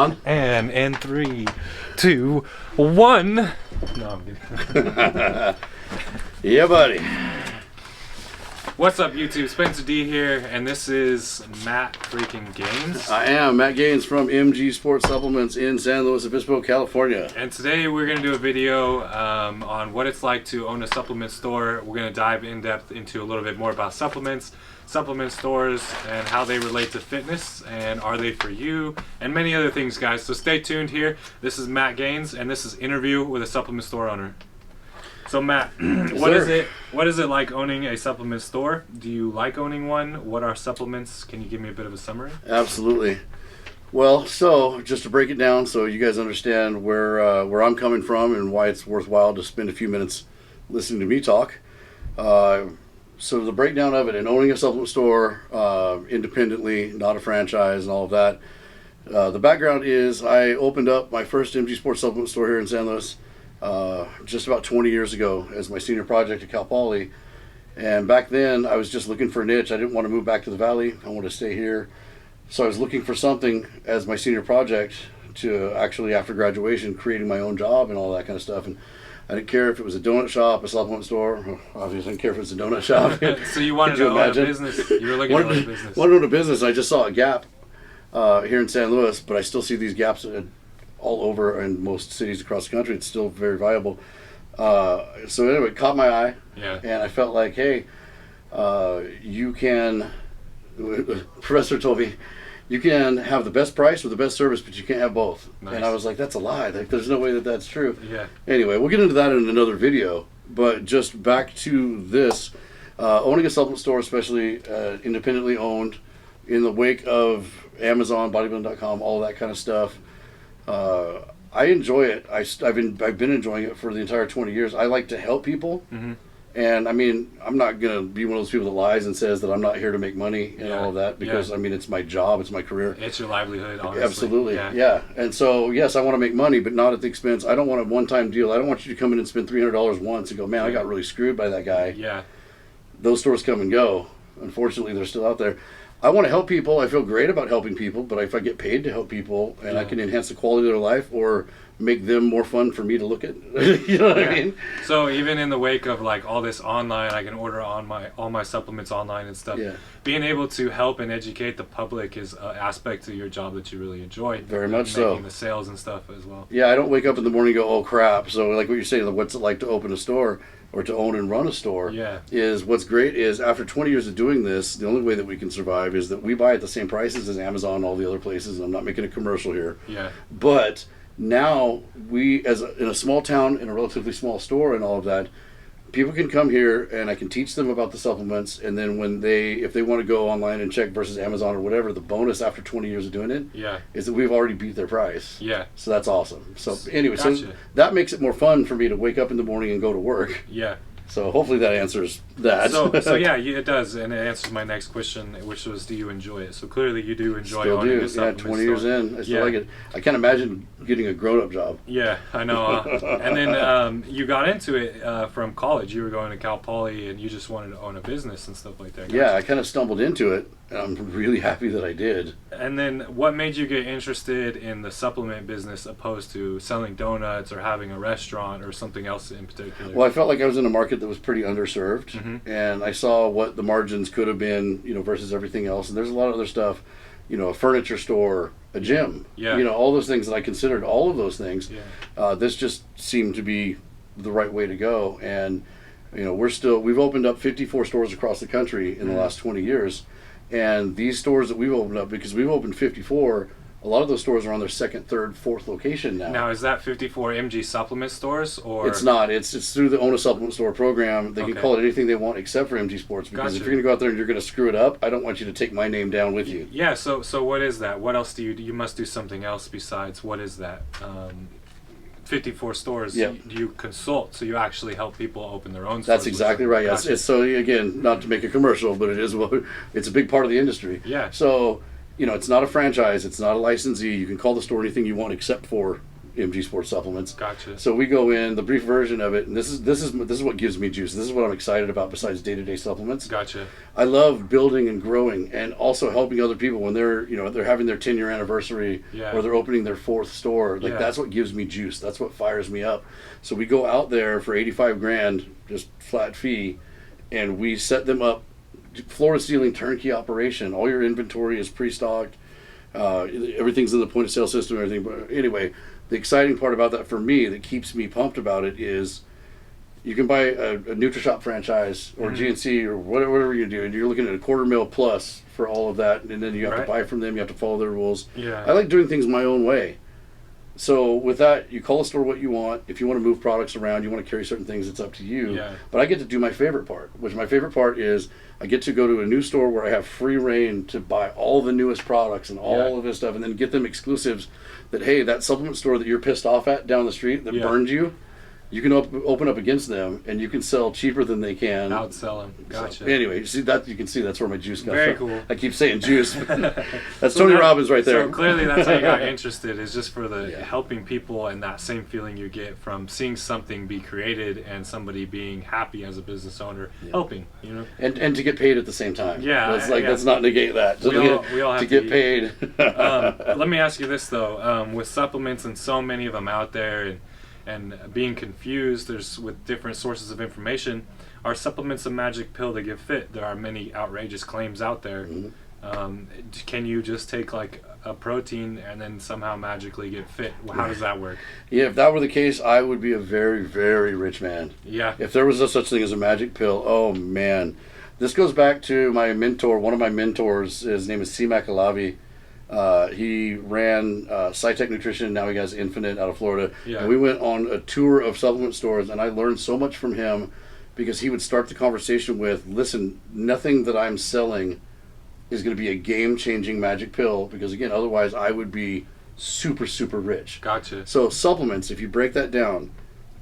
on? And in 3, 2, 1. No, I'm kidding. Yeah, buddy. What's up, YouTube? Spencer D here, and this is Matt freaking Gaines. I am Matt Gaines from MG Sports Supplements in San Luis Obispo, California. And today we're going to do a video on what it's like to own a supplement store. We're going to dive in depth into a little bit more about supplements, supplement stores, and how they relate to fitness, and are they for you, and many other things, guys. So stay tuned here. This is Matt Gaines, and this is Interview with a Supplement Store Owner. So Matt, what is it like owning a supplement store? Do you like owning one? What are supplements? Can you give me a bit of a summary? Absolutely. Well, so just to break it down so you guys understand where I'm coming from and why it's worthwhile to spend a few minutes listening to me talk. So the breakdown of it, and owning a supplement store independently, not a franchise and all of that. The background is I opened up my first MG Sports Supplement store here in San Luis just about 20 years ago as my senior project at Cal Poly. And back then I was just looking for a niche. I didn't want to move back to the Valley. I wanted to stay here. So I was looking for something as my senior project to actually, after graduation, creating my own job and all that kind of stuff. And I didn't care if it was a donut shop, a supplement store. Obviously I didn't care if it was a donut shop. So you wanted to own a business. You were looking to own a business. Wanted to own a business. I just saw a gap here in San Luis, but I still see these gaps all over in most cities across the country. It's still very viable. So anyway, it caught my eye. Yeah. And I felt like, hey, you can, professor told me, you can have the best price with the best service, but you can't have both. Nice. And I was like, that's a lie. Like, there's no way that that's true. Yeah. Anyway, we'll get into that in another video. But just back to this, owning a supplement store, especially independently owned, in the wake of Amazon, bodybuilding.com, all that kind of stuff. I enjoy it. I've been enjoying it for the entire 20 years. I like to help people. Mm-hmm. And I mean, I'm not going to be one of those people that lies and says that I'm not here to make money and all of that, because I mean, it's my job, it's my career. It's your livelihood, honestly. Absolutely. Yeah. And so, yes, I want to make money, but not at the expense. I don't want a one-time deal. I don't want you to come in and spend $300 once and go, man, I got really screwed by that guy. Yeah. Those stores come and go. Unfortunately, they're still out there. I want to help people. I feel great about helping people, but if I get paid to help people and I can enhance the quality of their life or make them more fun for me to look at, you know what I mean? So even in the wake of like all this online, I can order on all my supplements online and stuff. Yeah. Being able to help and educate the public is an aspect of your job that you really enjoy. Very much so. Making the sales and stuff as well. Yeah, I don't wake up in the morning and go, oh crap. So like what you're saying, what's it like to open a store or to own and run a store? Yeah. Is what's great is after 20 years of doing this, the only way that we can survive is that we buy at the same prices as Amazon and all the other places. And I'm not making a commercial here. Yeah. But now we, in a small town, in a relatively small store and all of that, people can come here and I can teach them about the supplements, and then if they want to go online and check versus Amazon or whatever, the bonus after 20 years of doing it is that we've already beat their price. Yeah. So that's awesome. So anyway, gotcha. So that makes it more fun for me to wake up in the morning and go to work. Yeah. So hopefully that answers that. So yeah, it does, and it answers my next question, which was, do you enjoy it? So clearly you do enjoy still owning do. a supplement 20 years in, I still like it. I can't imagine getting a grown-up job. Yeah, I know. And then you got into it from college. You were going to Cal Poly, and you just wanted to own a business and stuff like that. Yeah, I kind of stumbled into it, and I'm really happy that I did. And then what made you get interested in the supplement business opposed to selling donuts or having a restaurant or something else in particular? Well, I felt like I was in a market that was pretty underserved, and I saw what the margins could have been, versus everything else. And there's a lot of other stuff, a furniture store, a gym, all those things that I considered, all of those things. Yeah. This just seemed to be the right way to go. And, we've opened up 54 stores across the country in the last 20 years. And these stores that we've opened up, because we've opened 54, a lot of those stores are on their second, third, fourth location now. Now, is that 54 MG supplement stores, or? It's not. It's through the Own a Supplement Store program. They can call it anything they want except for MG Sports, because if you're going to go out there and you're going to screw it up, I don't want you to take my name down with you. Yeah, so what is that? What else do you must do something else besides, what is that? 54 stores, you consult, so you actually help people open their own stores. That's exactly right. Yes. It's, so again, not to make a commercial, but it's a big part of the industry. Yeah. So, it's not a franchise, it's not a licensee. You can call the store anything you want except for MG Sports Supplements. Gotcha. So we go in the brief version of it, and this is what gives me juice. This is what I'm excited about besides day-to-day supplements. Gotcha. I love building and growing, and also helping other people when they're having their 10-year anniversary, Yeah. or they're opening their 4th store. Like Yeah. that's what gives me juice. That's what fires me up. So we go out there for 85 grand, just flat fee, and we set them up, floor to ceiling turnkey operation. All your inventory is pre-stocked. Everything's in the point of sale system and everything. But anyway, the exciting part about that for me that keeps me pumped about it is you can buy a NutriShop franchise or GNC or whatever you do, and you're looking at $250,000 plus for all of that, and then you have to buy from them, you have to follow their rules. Yeah. I like doing things my own way. So with that, you call a store what you want. If you want to move products around, you want to carry certain things, it's up to you. Yeah. But I get to do my favorite part, which my favorite part is I get to go to a new store where I have free reign to buy all the newest products and all of this stuff, and then get them exclusives that, hey, that supplement store that you're pissed off at down the street that burned you, you can open up against them, and you can sell cheaper than they can. Outsell them. Gotcha. So, anyway, you can see that's where my juice comes Very from. cool. I keep saying juice. That's Tony Robbins right there. So clearly that's how you got interested, is just for the helping people and that same feeling you get from seeing something be created and somebody being happy as a business owner, helping, And to get paid at the same time. Yeah. Let's not negate that. We all have to get paid. Let me ask you this though, with supplements and so many of them out there and being confused, with different sources of information, are supplements a magic pill to get fit? There are many outrageous claims out there. Can you just take like a protein and then somehow magically get fit? How does that work? Yeah, if that were the case, I would be a very, very rich man. Yeah. If there was no such thing as a magic pill, oh man. This goes back to my mentor, one of my mentors. His name is C-Mac Alavi. He ran SciTech Nutrition, now he has Infinite out of Florida. Yeah. And we went on a tour of supplement stores, and I learned so much from him because he would start the conversation with, listen, nothing that I'm selling is going to be a game-changing magic pill, because again, otherwise I would be super, super rich. Gotcha. So supplements, if you break that down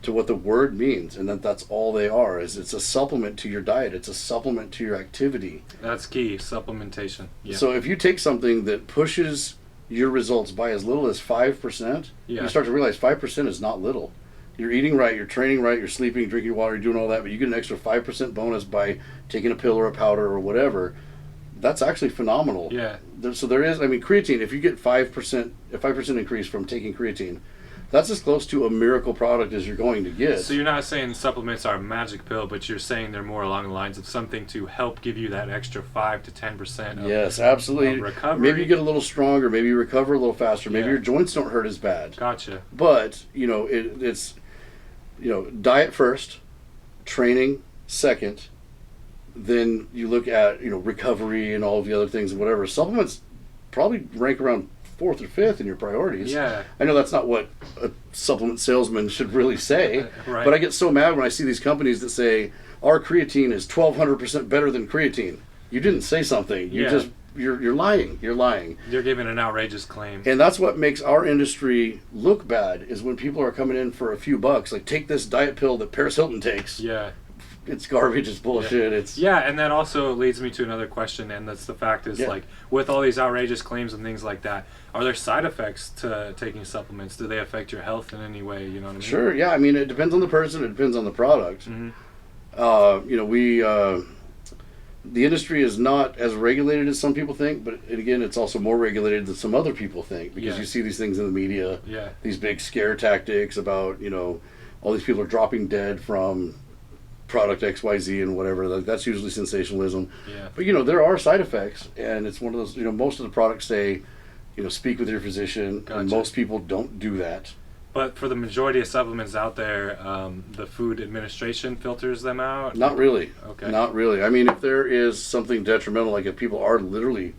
to what the word means, and that's all they are, is it's a supplement to your diet, it's a supplement to your activity. That's key, supplementation. Yeah. So if you take something that pushes your results by as little as 5%, you start to realize 5% is not little. You're eating right, you're training right, you're sleeping, drinking water, you're doing all that, but you get an extra 5% bonus by taking a pill or a powder or whatever. That's actually phenomenal. Yeah. So there is, creatine, if you get a 5% increase from taking creatine, that's as close to a miracle product as you're going to get. So you're not saying supplements are a magic pill, but you're saying they're more along the lines of something to help give you that extra 5 to 10% of, yes, absolutely. of recovery. Maybe you get a little stronger, maybe you recover a little faster, maybe your joints don't hurt as bad. Gotcha. But, it's diet first, training second, then you look at, recovery and all of the other things and whatever. Supplements probably rank around 4th or 5th in your priorities. Yeah. I know that's not what a supplement salesman should really say, Right. but I get so mad when I see these companies that say, our creatine is 1,200% better than creatine. You didn't say something. You're lying. You're lying. You're giving an outrageous claim. And that's what makes our industry look bad, is when people are coming in for a few bucks, like, take this diet pill that Paris Hilton takes. Yeah. It's garbage, it's bullshit, and that also leads me to another question, and that's the fact is, like, with all these outrageous claims and things like that, are there side effects to taking supplements? Do they affect your health in any way? You know what I mean? Sure, yeah. It depends on the person, it depends on the product. The industry is not as regulated as some people think, but again, it's also more regulated than some other people think, because you see these things in the media, these big scare tactics about, all these people are dropping dead from product XYZ and whatever. That's usually sensationalism. Yeah. But there are side effects, and it's one of those, most of the products say, speak with your physician, and most people don't do that. But for the majority of supplements out there, the Food Administration filters them out? Not really. Okay. Not really. If there is something detrimental, like if people are literally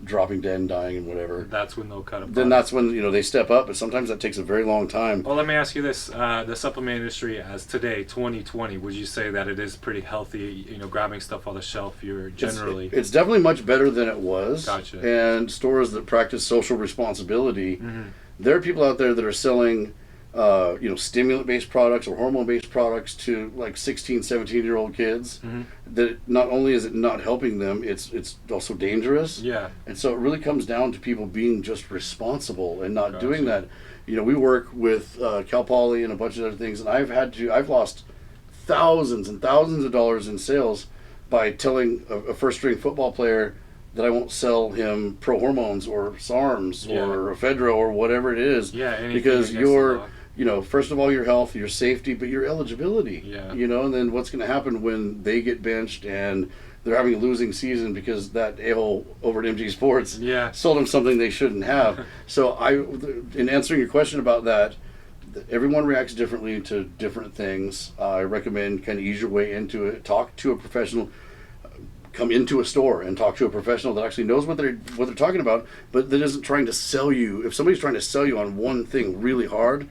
dropping dead and dying and whatever, that's when they'll cut them. Then that's when they step up, but sometimes that takes a very long time. Well, let me ask you this: the supplement industry, as today, 2020, would you say that it is pretty healthy? Grabbing stuff off the shelf, you're generally. It's definitely much better than it was. Gotcha. And stores that practice social responsibility, there are people out there that are selling stimulant-based products or hormone-based products to like 16, 17-year-old kids. Mm-hmm. That not only is it not helping them, it's also dangerous. Yeah. And so it really comes down to people being just responsible and not Gotcha. doing that. We work with Cal Poly and a bunch of other things, and I've lost thousands and thousands of dollars in sales by telling a first-string football player that I won't sell him pro hormones or SARMs or ephedra or whatever it is. Yeah, anything because against the law. first of all, your health, your safety, but your eligibility. Yeah. And then what's going to happen when they get benched and they're having a losing season because that a-hole over at MG Sports sold them something they shouldn't have. So in answering your question about that, everyone reacts differently to different things. I recommend kind of ease your way into it. Talk to a professional. Come into a store and talk to a professional that actually knows what they're talking about, but that isn't trying to sell you. If somebody's trying to sell you on one thing really hard,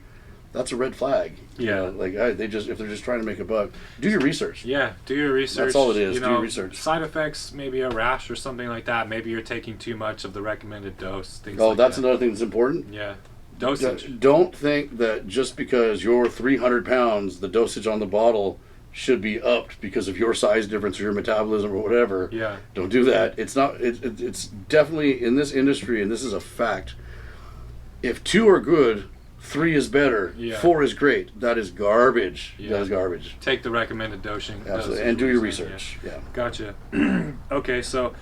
that's a red flag. If they're just trying to make a buck, do your research. Yeah, do your research. That's all it is. Do your research. Side effects, maybe a rash or something like that. Maybe you're taking too much of the recommended dose. Things like that's that. Another thing that's important. Yeah, dosage. Don't think that just because you're 300 pounds, the dosage on the bottle should be upped because of your size difference or your metabolism or whatever. Yeah. Don't do that. It's not. It's definitely in this industry, and this is a fact. If 2 are good, 3 is better. 4 is great. That is garbage. That is garbage. Take the recommended dosing. Absolutely, and do your research. Yeah. Gotcha. Okay, so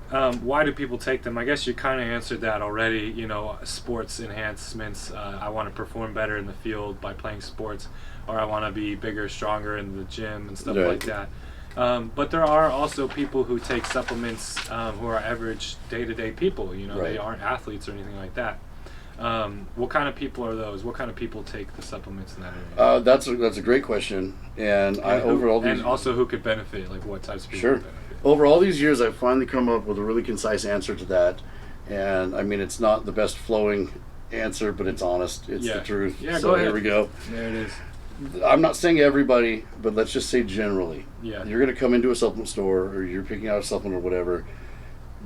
why do people take them? I guess you kind of answered that already. Sports enhancements. I want to perform better in the field by playing sports, or I want to be bigger, stronger in the gym and stuff like that. But there are also people who take supplements who are average day-to-day people. They aren't athletes or anything like that. What kind of people are those? What kind of people take the supplements in that area? That's a great question, and also who could benefit? Like what types of people could benefit? Over all these years, I've finally come up with a really concise answer to that, and I mean it's not the best flowing answer, but it's honest. It's the truth. Yeah, so go ahead. Here we go. There it is. I'm not saying everybody, but let's just say generally. Yeah. You're going to come into a supplement store, or you're picking out a supplement or whatever.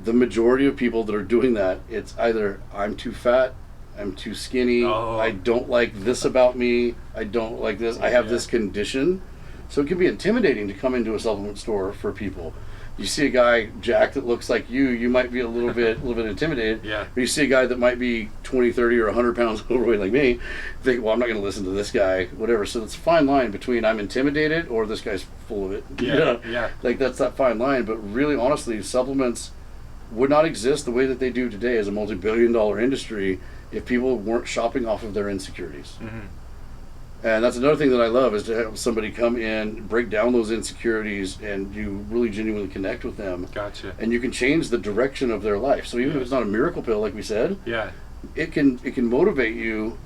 The majority of people that are doing that, it's either I'm too fat, I'm too skinny, I don't like this about me, I don't like this, I have this condition. So it can be intimidating to come into a supplement store for people. You see a guy jacked that looks like you might be a little bit intimidated. Yeah. But you see a guy that might be 20, 30, or 100 pounds overweight like me, think, well, I'm not going to listen to this guy, whatever. So it's a fine line between I'm intimidated or this guy's full of it. Yeah. Like that's that fine line. But really, honestly, supplements would not exist the way that they do today as a multi-billion-dollar industry if people weren't shopping off of their insecurities. Mm-hmm. And that's another thing that I love is to have somebody come in, break down those insecurities, and you really genuinely connect with them. Gotcha. And you can change the direction of their life. So even if it's not a miracle pill, like we said, it can motivate you.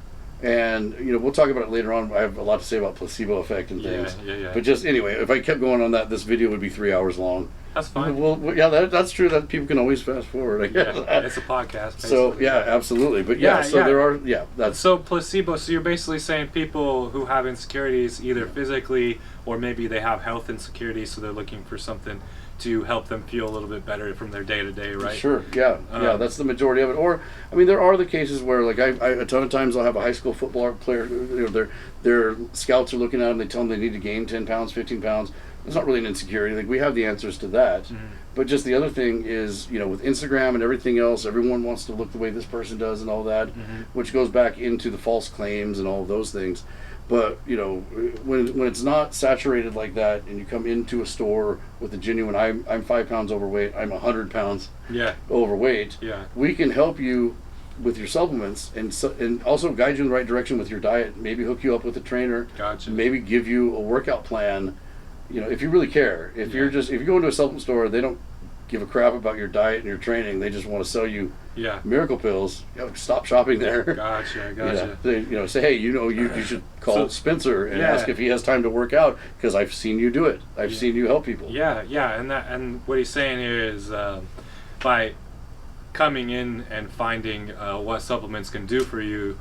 And we'll talk about it later on. I have a lot to say about placebo effect and things. Yeah. But just anyway, if I kept going on that, this video would be 3 hours long. That's fine. Well, that's true. That people can always fast forward. I guess. Yeah, it's a podcast. Basically. So absolutely. But there are that's so placebo. So you're basically saying people who have insecurities, either physically or maybe they have health insecurities, so they're looking for something to help them feel a little bit better from their day to day, right? Sure. Yeah. That's the majority of it. Or I mean, there are the cases where like I a ton of times I'll have a high school football player. Their scouts are looking at them. They tell them they need to gain 10 pounds, 15 pounds. It's not really an insecurity. Like we have the answers to that. Mm-hmm. But just the other thing is, with Instagram and everything else, everyone wants to look the way this person does and all that, which goes back into the false claims and all of those things. But when it's not saturated like that, and you come into a store with a genuine, I'm 5 pounds overweight, I'm 100 pounds overweight. Yeah. We can help you with your supplements and also guide you in the right direction with your diet. Maybe hook you up with a trainer. Gotcha. Maybe give you a workout plan. If you really care. If you go into a supplement store, they don't give a crap about your diet and your training. They just want to sell you miracle pills. Stop shopping there. Gotcha. They, say, hey, you should call Spencer and ask if he has time to work out because I've seen you do it. I've seen you help people. Yeah, and what he's saying here is by coming in and finding what supplements can do for you,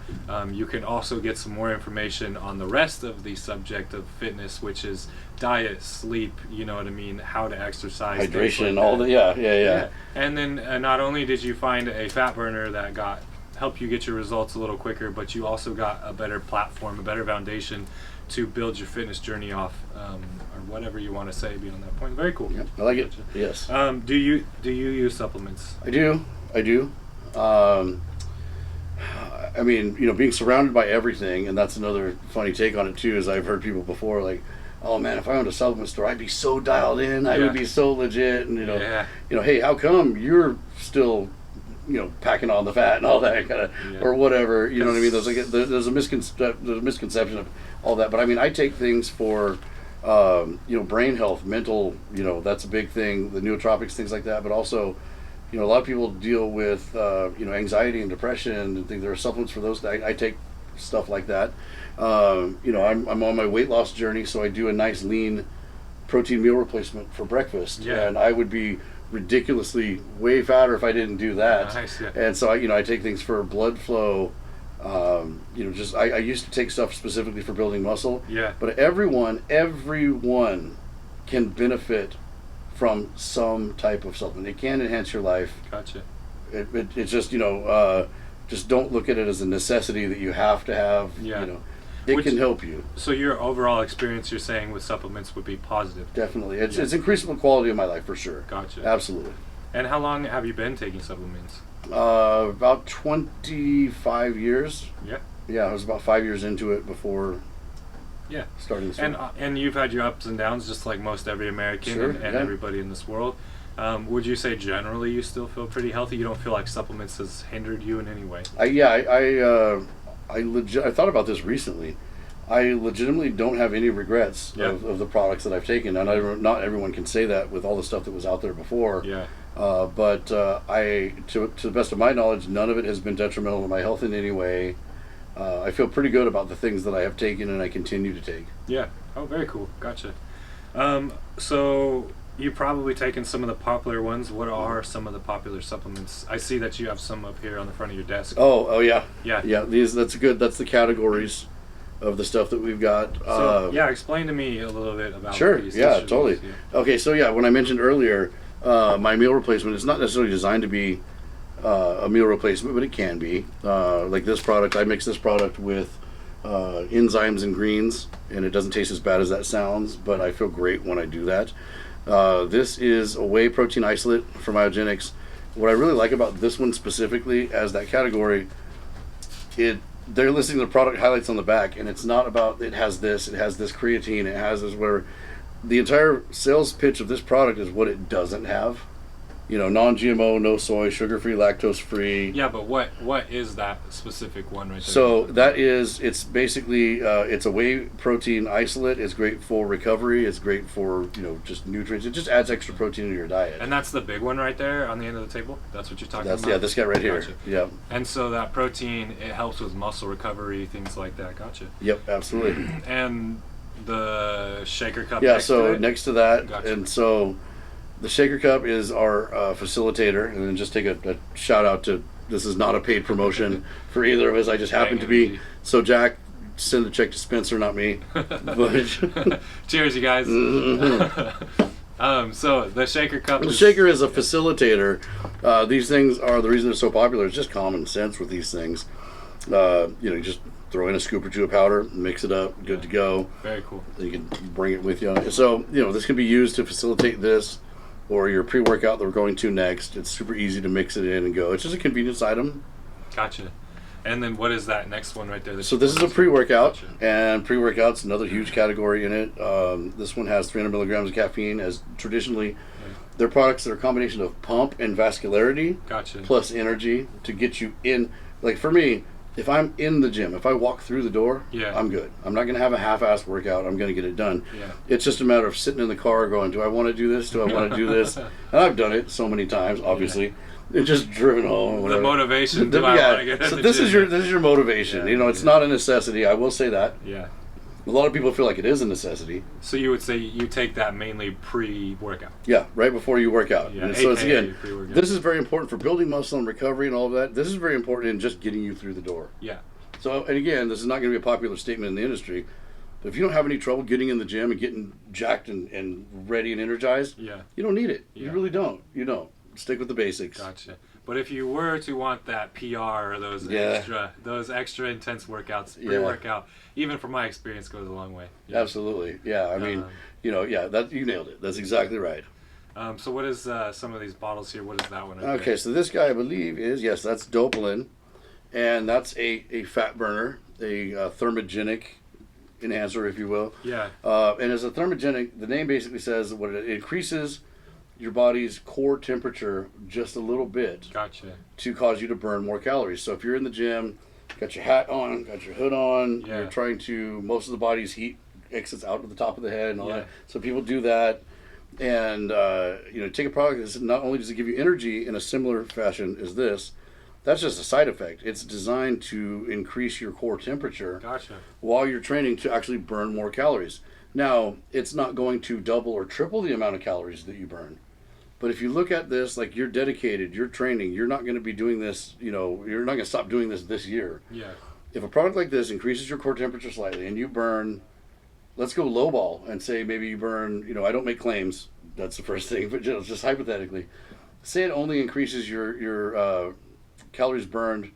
you can also get some more information on the rest of the subject of fitness, which is diet, sleep, how to exercise, hydration, like all the yeah. And then not only did you find a fat burner that got help you get your results a little quicker, but you also got a better platform, a better foundation to build your fitness journey off, or whatever you want to say beyond that point. Very cool. Yeah, I like it. Gotcha. Yes. Do you use supplements? I do. I mean, being surrounded by everything, and that's another funny take on it too, is I've heard people before like, oh man, if I owned a supplement store, I'd be so dialed in, I would be so legit, and hey, how come you're still, packing on the fat and all that kind of, or whatever, you know what I mean? There's a misconception of all that, but I mean, I take things for, brain health, mental, that's a big thing, the nootropics, things like that, but also, a lot of people deal with, anxiety and depression and think there are supplements for those. I take stuff like that. I'm on my weight loss journey, so I do a nice lean protein meal replacement for breakfast. Yeah. And I would be ridiculously way fatter if I didn't do that. Nice, yeah. And so I take things for blood flow. I used to take stuff specifically for building muscle. Yeah. But everyone can benefit from some type of supplement. It can enhance your life. Gotcha. It's just just don't look at it as a necessity that you have to have. Yeah. It can help you. So your overall experience, you're saying, with supplements would be positive? Definitely. It's increased the quality of my life for sure. Gotcha. Absolutely. And how long have you been taking supplements? About 25 years. Yeah. Yeah, I was about 5 years into it before. Yeah. Starting this. And you've had your ups and downs, just like most every American, sure, and everybody in this world. Would you say generally you still feel pretty healthy? You don't feel like supplements has hindered you in any way? I thought about this recently. I legitimately don't have any regrets of the products that I've taken, and not everyone can say that with all the stuff that was out there before. Yeah. But to the best of my knowledge, none of it has been detrimental to my health in any way. I feel pretty good about the things that I have taken and I continue to take. Yeah. Oh, very cool. Gotcha. So you've probably taken some of the popular ones. What are some of the popular supplements? I see that you have some up here on the front of your desk. Oh yeah. Yeah. Yeah. That's good. That's the categories of the stuff that we've got. So, explain to me a little bit about sure. these. Yeah, totally. Yeah. Okay, so when I mentioned earlier, my meal replacement is not necessarily designed to be a meal replacement, but it can be. Like this product, I mix this product with enzymes and greens, and it doesn't taste as bad as that sounds, but I feel great when I do that. This is a whey protein isolate for myogenics. What I really like about this one specifically as that category, they're listing the product highlights on the back, and it's not about it has this creatine, it has this whatever. The entire sales pitch of this product is what it doesn't have. Non-GMO, no soy, sugar-free, lactose-free. Yeah, but what is that specific one right there? So it's basically, it's a whey protein isolate. It's great for recovery. It's great for, just nutrients. It just adds extra protein to your diet. And that's the big one right there on the end of the table? That's what you're talking about? Yeah, this guy right here. Gotcha. Yeah. And so that protein, it helps with muscle recovery, things like that. Gotcha. Yep, absolutely. And the shaker cup next to that. Gotcha. And so the shaker cup is our facilitator, and then just take a shout out to, this is not a paid promotion for either of us. I just happen to be. So Jack, send the check to Spencer, not me. Cheers, you guys. So the shaker cup. The shaker is a facilitator. These things are the reason they're so popular. It's just common sense with these things. You just throw in a scoop or two of powder, mix it up, good to go. Very cool. You can bring it with you. So this can be used to facilitate this, or your pre-workout that we're going to next. It's super easy to mix it in and go. It's just a convenience item. Gotcha. And then what is that next one right there? So this is a pre-workout, Gotcha. and pre-workout's another huge category in it. This one has 300 milligrams of caffeine, as traditionally they're products that are a combination of pump and vascularity Gotcha. plus energy to get you in. Like for me, if I'm in the gym, if I walk through the door, I'm good. I'm not going to have a half-assed workout. I'm going to get it done. Yeah. It's just a matter of sitting in the car going, do I want to do this? Do I want to do this? And I've done it so many times, obviously. It's just driven home. The motivation. Do I want to get so this is your motivation. It's not a necessity. I will say that. Yeah. A lot of people feel like it is a necessity. So you would say you take that mainly pre-workout? Yeah, right before you work out. Yeah, and so pre-workout. This is very important for building muscle and recovery and all of that. This is very important in just getting you through the door. Yeah. So, and again, this is not going to be a popular statement in the industry, but if you don't have any trouble getting in the gym and getting jacked and ready and energized, you don't need it. You really don't. You don't. Stick with the basics. Gotcha. But if you were to want that PR or those extra intense workouts, pre-workout, even from my experience, goes a long way. Yeah. Absolutely. Yeah. I mean, that you nailed it. That's exactly right. So what is some of these bottles here? What is that one? Okay, so this guy, I believe, yes, that's Dopalin, and that's a fat burner, a thermogenic enhancer, if you will. Yeah. And as a thermogenic, the name basically says what it increases your body's core temperature just a little bit. Gotcha. To cause you to burn more calories. So if you're in the gym, got your hat on, got your hood on, you're trying to, most of the body's heat exits out to the top of the head and all that. So people do that. And take a product that not only does it give you energy in a similar fashion as this, that's just a side effect. It's designed to increase your core temperature while you're training to actually burn more calories. Now, it's not going to double or triple the amount of calories that you burn. But if you look at this, like you're dedicated, you're training, you're not going to be doing this, you're not going to stop doing this year. Yeah. If a product like this increases your core temperature slightly and you burn, let's go lowball and say maybe you burn, I don't make claims, that's the first thing, but just hypothetically, say it only increases your calories burned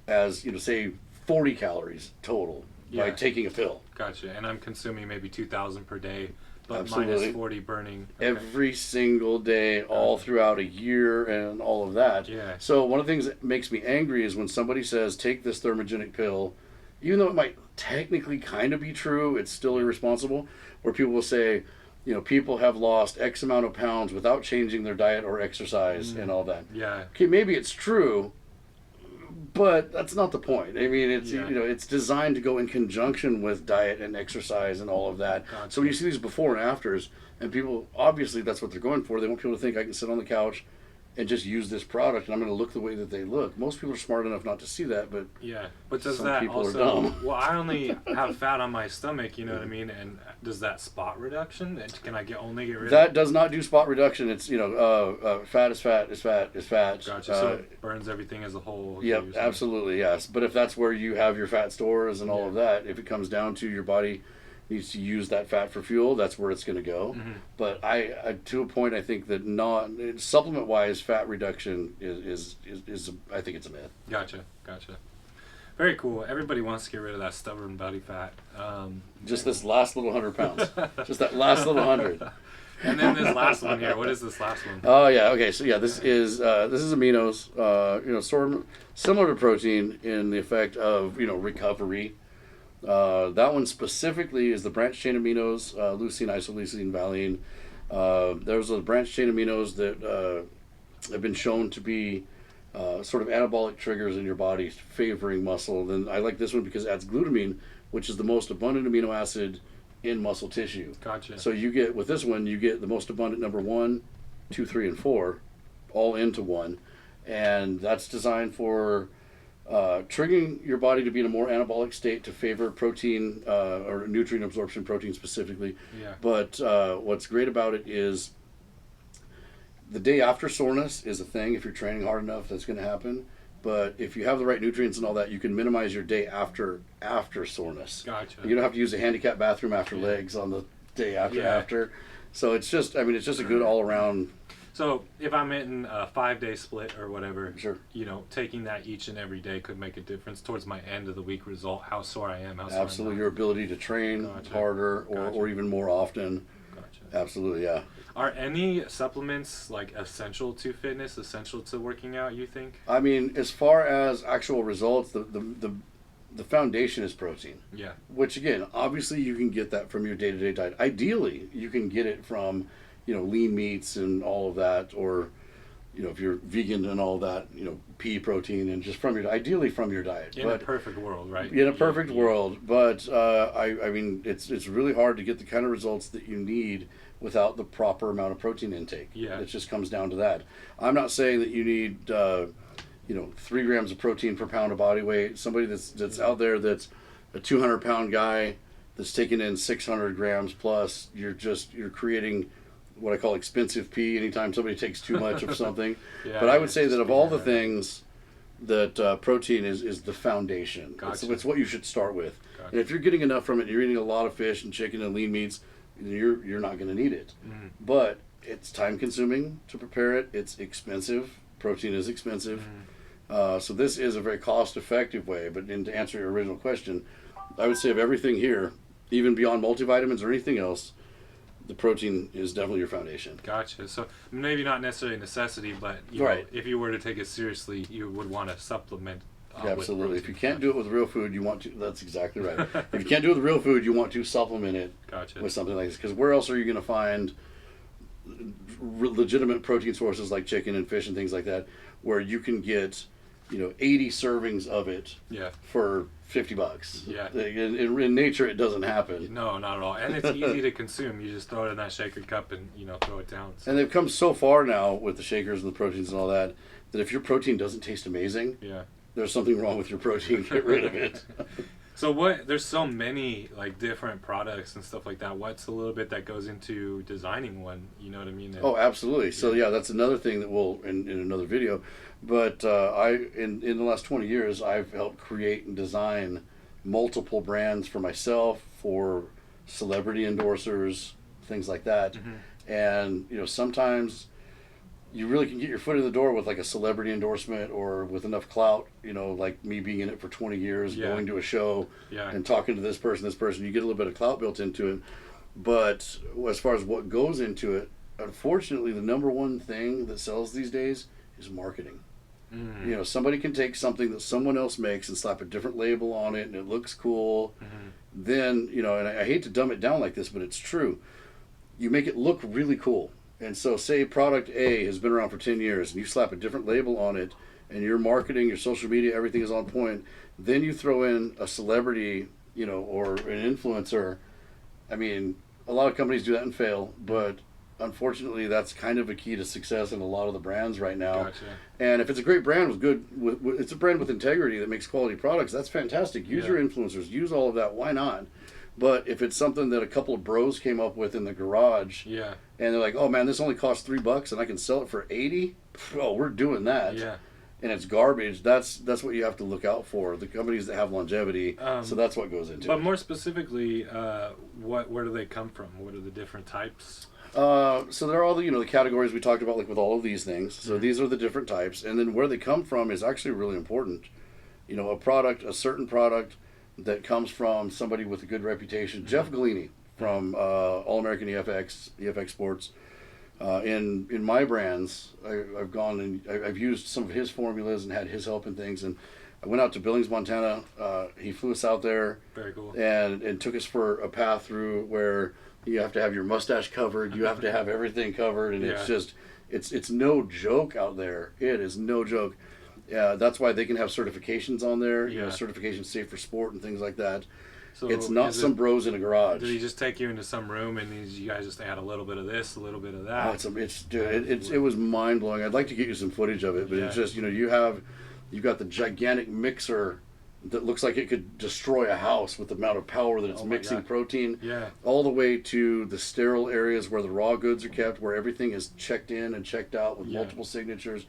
as, say 40 calories total by taking a pill. Gotcha. And I'm consuming maybe 2,000 per day, but Absolutely. minus 40 burning. Okay. Every single day, all throughout a year and all of that. Yeah. So one of the things that makes me angry is when somebody says, take this thermogenic pill, even though it might technically kind of be true, it's still irresponsible, where people will say, people have lost X amount of pounds without changing their diet or exercise and all that. Yeah. Okay, maybe it's true, but that's not the point. I mean, it's it's designed to go in conjunction with diet and exercise and all of that. Gotcha. So when you see these before and afters, and people, obviously that's what they're going for. They want people to think I can sit on the couch and just use this product and I'm going to look the way that they look. Most people are smart enough not to see that, but but does some that people also? are dumb. Well, I only have fat on my stomach, you know what I mean, and does that spot reduction? And can I only get rid of that? Does not do spot reduction. It's fat is fat is fat is fat. Gotcha. So it burns everything as a whole. Yep, absolutely, yes. But if that's where you have your fat stores and all of that, if it comes down to your body needs to use that fat for fuel, that's where it's going to go. Mm-hmm. But I to a point, I think that supplement wise, fat reduction is I think it's a myth. Gotcha. Very cool. Everybody wants to get rid of that stubborn body fat. Just this last little 100 pounds. Just that last little 100. And then this last one here. What is this last one? Oh yeah. Okay. So yeah, this is aminos. Sort of similar to protein in the effect of recovery. That one specifically is the branched chain aminos, leucine, isoleucine, valine. Those are the branched chain aminos that have been shown to be sort of anabolic triggers in your body, favoring muscle. Then I like this one because it adds glutamine, which is the most abundant amino acid in muscle tissue. Gotcha. So with this one, you get the most abundant number 1, 2, 3, and 4, all into one, and that's designed for triggering your body to be in a more anabolic state to favor protein or nutrient absorption, protein specifically. Yeah. But what's great about it is the day after soreness is a thing. If you're training hard enough, that's going to happen. But if you have the right nutrients and all that, you can minimize your day after soreness. Gotcha. You don't have to use a handicap bathroom after legs on the day after. So it's just a good all around. So if I'm in a 5-day split or whatever, sure, taking that each and every day could make a difference towards my end of the week result, how sore I am, absolutely, your ability to train harder or even more often. Gotcha. Absolutely, yeah. Are any supplements like essential to fitness, essential to working out, you think? I mean, as far as actual results, the foundation is protein. Yeah. Which again, obviously you can get that from your day-to-day diet. Ideally, you can get it from lean meats and all of that, or if you're vegan and all that, pea protein and just ideally from your diet. In a perfect world, right? In a perfect world, but I mean, it's really hard to get the kind of results that you need without the proper amount of protein intake. Yeah. It just comes down to that. I'm not saying that you need 3 grams of protein per pound of body weight. Somebody that's out there that's a 200-pound guy that's taking in 600 grams plus, you're creating what I call expensive pee anytime somebody takes too much of something. But I would say that of all the things, that protein is the foundation. Gotcha. It's what you should start with. Gotcha. And if you're getting enough from it, you're eating a lot of fish and chicken and lean meats, you're not going to need it. Mm-hmm. But it's time consuming to prepare it. It's expensive Protein is expensive. Mm-hmm. So this is a very cost-effective way. But to answer your original question, I would say of everything here, even beyond multivitamins or anything else, the protein is definitely your foundation. Gotcha. So maybe not necessarily a necessity, but Right. if you were to take it seriously, you would want to supplement. Absolutely. If you can't do it with real food, you want to. That's exactly right. If you can't do it with real food, you want to supplement it Gotcha. with something like this. Because where else are you going to find legitimate protein sources like chicken and fish and things like that, where you can get, 80 servings of it for $50? Yeah. In nature, it doesn't happen. No, not at all. And it's easy to consume. You just throw it in that shaker cup and throw it down. So. And they've come so far now with the shakers and the proteins and all that if your protein doesn't taste amazing, there's something wrong with your protein. Get rid of it. So there's so many like different products and stuff like that. What's a little bit that goes into designing one? You know what I mean? Oh, absolutely. So that's another thing that we'll in another video. But in the last 20 years, I've helped create and design multiple brands for myself, for celebrity endorsers, things like that. Mm-hmm. And sometimes you really can get your foot in the door with like a celebrity endorsement or with enough clout, like me being in it for 20 years, going to a show and talking to this person, you get a little bit of clout built into it. But as far as what goes into it, unfortunately, the number one thing that sells these days is marketing. Mm-hmm. Somebody can take something that someone else makes and slap a different label on it and it looks cool. Mm-hmm. Then, and I hate to dumb it down like this, but it's true. You make it look really cool. And so say product A has been around for 10 years and you slap a different label on it and your marketing, your social media, everything is on point. Then you throw in a celebrity, or an influencer. I mean, a lot of companies do that and fail, but unfortunately that's kind of a key to success in a lot of the brands right now. Gotcha. And if it's a great brand it's a brand with integrity that makes quality products, that's fantastic. Use your influencers, use all of that. Why not? But if it's something that a couple of bros came up with in the garage, and they're like, "Oh man, this only costs $3 and I can sell it for 80," oh, we're doing that. Yeah. And it's garbage. That's what you have to look out for. The companies that have longevity. So that's what goes into it. But more specifically, where do they come from? What are the different types? So they're all the categories we talked about, like with all of these things. So these are the different types, and then where they come from is actually really important. A certain product that comes from somebody with a good reputation. Jeff Galini from All American EFX Sports. In my brands, I've gone and I've used some of his formulas and had his help in things. And I went out to Billings, Montana. He flew us out there. Very cool. And took us for a path through where you have to have your mustache covered. You have to have everything covered. And it's just, it's no joke out there. It is no joke. That's why they can have certifications on there, certifications safe for sport and things like that. So it's not some bros in a garage. Did he just take you into some room and you guys just add a little bit of this, a little bit of that? Oh, it was mind blowing. I'd like to get you some footage of it, but it's just you've got the gigantic mixer that looks like it could destroy a house with the amount of power that it's mixing protein. All the way to the sterile areas where the raw goods are kept, where everything is checked in and checked out with multiple signatures.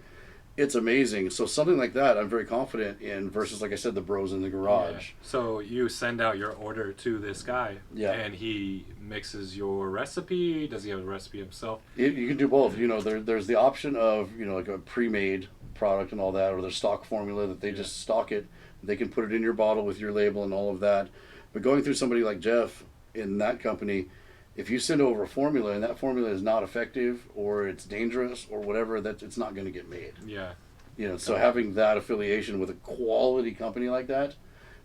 It's amazing. So something like that I'm very confident in versus, like I said, the bros in the garage. So you send out your order to this guy and he mixes your recipe. Does he have a recipe himself? You can do both. There's the option of, like a pre-made product and all that, or their stock formula that they just stock it. They can put it in your bottle with your label and all of that. But going through somebody like Jeff in that company, if you send over a formula and that formula is not effective or it's dangerous or whatever, that it's not going to get made. So having that affiliation with a quality company like that,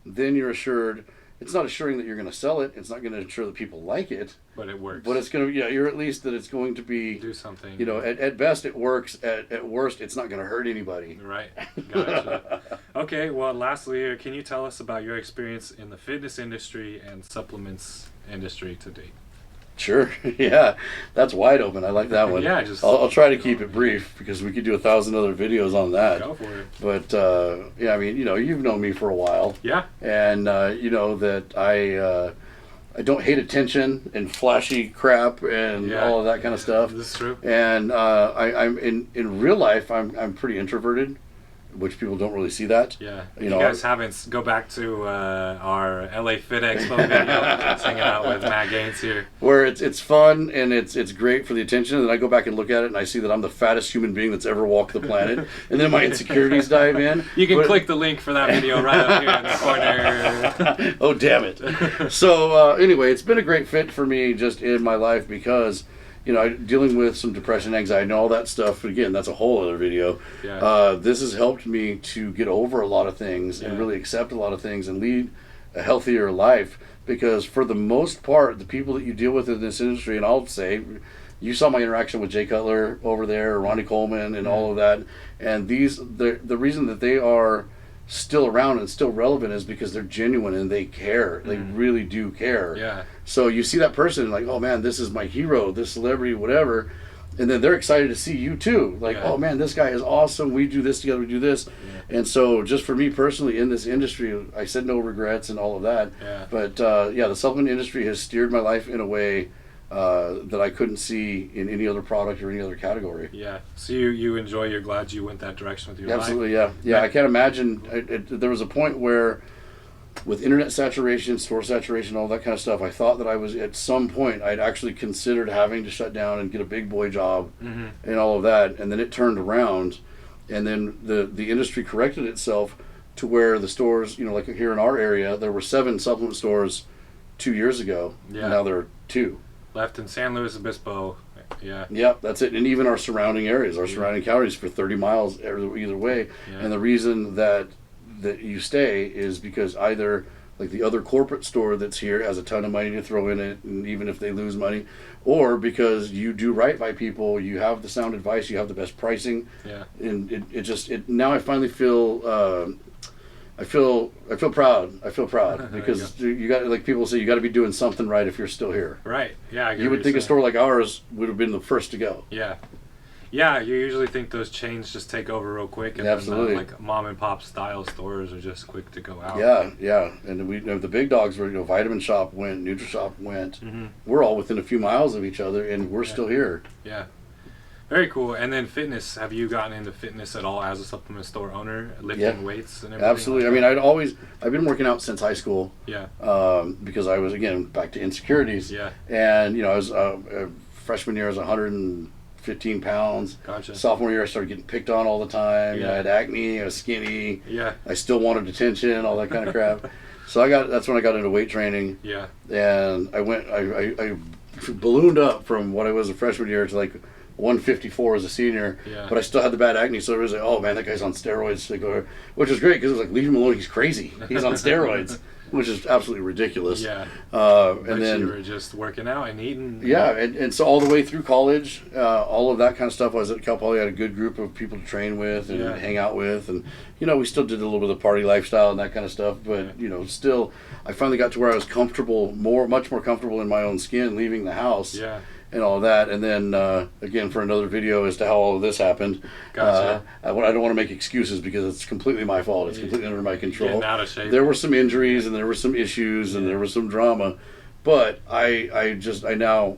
then you're assured. It's not assuring that you're going to sell it. It's not going to ensure that people like it. But it works. But it's going to, you're at least that it's going to be do something. At best it works. At worst, it's not going to hurt anybody. Right. Gotcha. Okay. Well, lastly, can you tell us about your experience in the fitness industry and supplements industry to date? Sure. Yeah, that's wide open. I like that one. I'll try to keep it brief because we could do 1,000 other videos on that. Go for it. But I mean, you've known me for a while. Yeah. And you know that I don't hate attention and flashy crap and all of that kind of stuff. This is true. And I'm in real life, I'm pretty introverted, which people don't really see that. Yeah. If You you know, guys haven't, go back to our LA Fit Expo video. Just hanging out with Matt Gaines here. where it's fun and it's great for the attention. And then I go back and look at it and I see that I'm the fattest human being that's ever walked the planet. And then my insecurities dive in. You can click the link for that video right up here in the corner. Oh, damn it. So anyway, it's been a great fit for me just in my life because, you know, dealing with some depression, anxiety, and all that stuff. Again, that's a whole other video. Yeah. This has helped me to get over a lot of things and really accept a lot of things and lead a healthier life. Because for the most part, the people that you deal with in this industry, and I'll say, you saw my interaction with Jay Cutler over there, Ronnie Coleman, and all of that. And the reason that they are still around and still relevant is because they're genuine and they care. They really do care. Yeah. So you see that person like, oh man, this is my hero, this celebrity, whatever. And then they're excited to see you too. Like, oh man, this guy is awesome. We do this together, we do this. Yeah. And so just for me personally in this industry, I said no regrets and all of that. Yeah. But the supplement industry has steered my life in a way that I couldn't see in any other product or any other category. Yeah. So you enjoy, you're glad you went that direction with your life? Absolutely, yeah. Yeah, I can't imagine. There was a point where with internet saturation, store saturation, all that kind of stuff, I thought that I was, at some point, I'd actually considered having to shut down and get a big boy job and all of that. And then it turned around, and then the industry corrected itself to where the stores, you know, like here in our area, there were 7 supplement stores 2 years ago. Yeah. And now there are 2. Left in San Luis Obispo. Yeah. Yep, that's it. And even our surrounding areas, our surrounding counties for 30 miles either way. Yeah. And the reason that you stay is because either like the other corporate store that's here has a ton of money to throw in it, and even if they lose money, or because you do right by people, you have the sound advice, you have the best pricing. Yeah. And now I finally feel I feel proud. I feel proud because you got, like people say, you got to be doing something right if you're still here. Right. Yeah. You would think a store like ours would have been the first to go. Yeah. Yeah, you usually think those chains just take over real quick, and absolutely, then, like mom and pop style stores are just quick to go out. Yeah, yeah, and the big dogs were, Vitamin Shop went, NutriShop went. We're all within a few miles of each other, and we're still here. Yeah, very cool. And then fitness. Have you gotten into fitness at all as a supplement store owner, lifting weights and everything? Absolutely. Like I've been working out since high school. Yeah. Because I was, again, back to insecurities. Yeah. And I was freshman year, I was 115 pounds. Gotcha. Sophomore year, I started getting picked on all the time. Yeah. I had acne. I was skinny. Yeah. I still wanted attention, all that kind of crap. So that's when I got into weight training. Yeah. And I ballooned up from what I was a freshman year to like 154 as a senior. Yeah. But I still had the bad acne, so everybody was like, "Oh man, that guy's on steroids." Which is great because it was like, leave him alone. He's crazy. He's on steroids. Which is absolutely ridiculous. Yeah. And then you were just working out and eating. Yeah, and so all the way through college, all of that kind of stuff. I was at Cal Poly. I had a good group of people to train with and hang out with, and we still did a little bit of the party lifestyle and that kind of stuff. But still, I finally got to where I was comfortable, much more comfortable in my own skin, leaving the house. Yeah. And all of that, and then again for another video as to how all of this happened. Gotcha. I don't want to make excuses because it's completely my fault. It's completely under my control. Getting out of shape. There were some injuries and there were some issues and there was some drama, but I now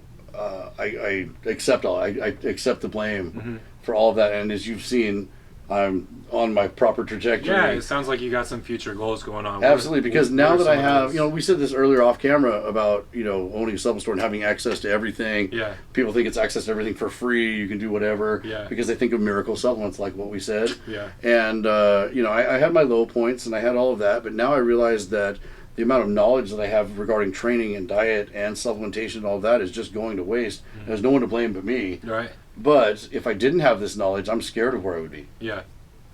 accept I accept the blame for all of that. And as you've seen, I'm on my proper trajectory. Yeah, it sounds like you got some future goals going on. Absolutely, because now that I have, we said this earlier off camera about, owning a supplement store and having access to everything. Yeah. People think it's access to everything for free. You can do whatever. Yeah. Because they think of miracle supplements, like what we said. Yeah. And, I had my low points and I had all of that, but now I realize that the amount of knowledge that I have regarding training and diet and supplementation and all of that is just going to waste. There's no one to blame but me. Right. But if I didn't have this knowledge, I'm scared of where I would be. Yeah.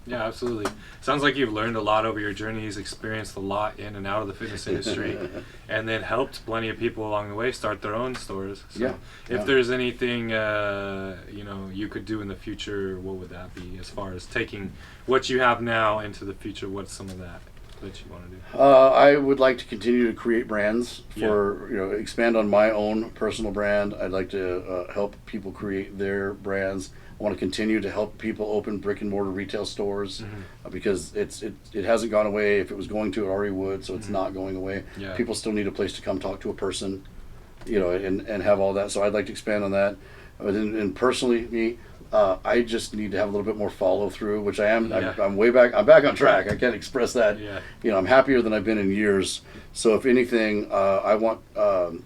Yeah, absolutely. Sounds like you've learned a lot over your journeys, experienced a lot in and out of the fitness industry, and then helped plenty of people along the way start their own stores. So if there's anything, you could do in the future, what would that be as far as taking what you have now into the future? What's some of that you want to do? I would like to continue to create brands expand on my own personal brand. I'd like to help people create their brands. I want to continue to help people open brick and mortar retail stores because it hasn't gone away. If it was going to, it already would, so it's not going away. Yeah. People still need a place to come talk to a person, and have all that. So I'd like to expand on that. And personally, me, I just need to have a little bit more follow through, which I am. Yeah. I'm way back. I'm back on track. I can't express that. Yeah. You know, I'm happier than I've been in years. So if anything, I want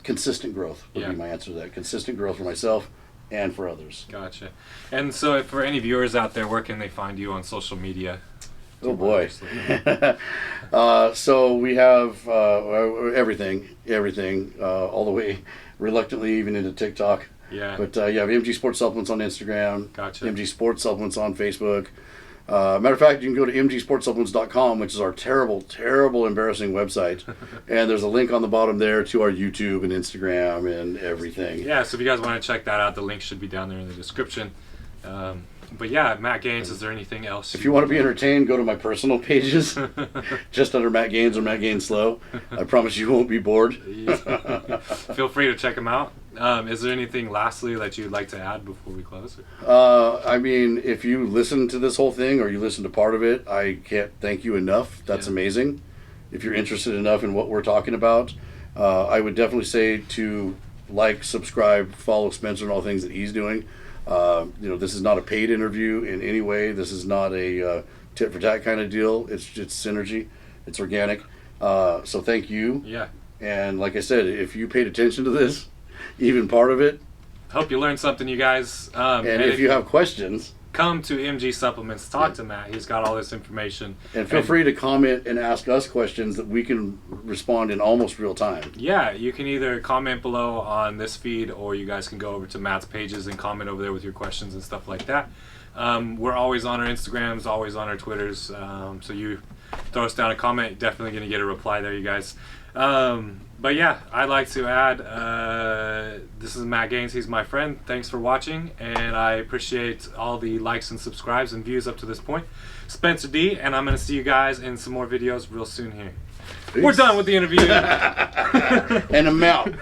consistent growth would Yeah. be my answer to that. Consistent growth for myself and for others. Gotcha. And so, if for any viewers out there, where can they find you on social media? Oh boy. So we have everything, all the way reluctantly even into TikTok. Yeah. But you have MG Sports Supplements on Instagram. Gotcha. MG Sports Supplements on Facebook. Matter of fact, you can go to mgsportsupplements.com, which is our terrible, terrible, embarrassing website. And there's a link on the bottom there to our YouTube and Instagram and everything. Yeah, so if you guys want to check that out, the link should be down there in the description. But yeah, Matt Gaines, is there anything else? If you want to be entertained, go to my personal pages, just under Matt Gaines or Matt Gaines Slow. I promise you won't be bored. Feel free to check them out. Is there anything lastly that you'd like to add before we close? I mean, if you listen to this whole thing or you listen to part of it, I can't thank you enough. That's amazing. If you're interested enough in what we're talking about, I would definitely say to like, subscribe, follow Spencer and all things that he's doing. This is not a paid interview in any way. This is not a tit for tat kind of deal. It's synergy. It's organic. So thank you. Yeah. And like I said, if you paid attention to this, even part of it, hope you learned something, you guys. and if you have questions, come to MG Supplements. Talk to Matt. He's got all this information. And feel free to comment and ask us questions that we can respond in almost real time. Yeah, you can either comment below on this feed, or you guys can go over to Matt's pages and comment over there with your questions and stuff like that. We're always on our Instagrams, always on our Twitters. So you throw us down a comment, definitely going to get a reply there, you guys. But yeah, I'd like to add, this is Matt Gaines. He's my friend. Thanks for watching, and I appreciate all the likes and subscribes and views up to this point. Spencer D, and I'm going to see you guys in some more videos real soon here. Peace. We're done with the interview. And I'm out.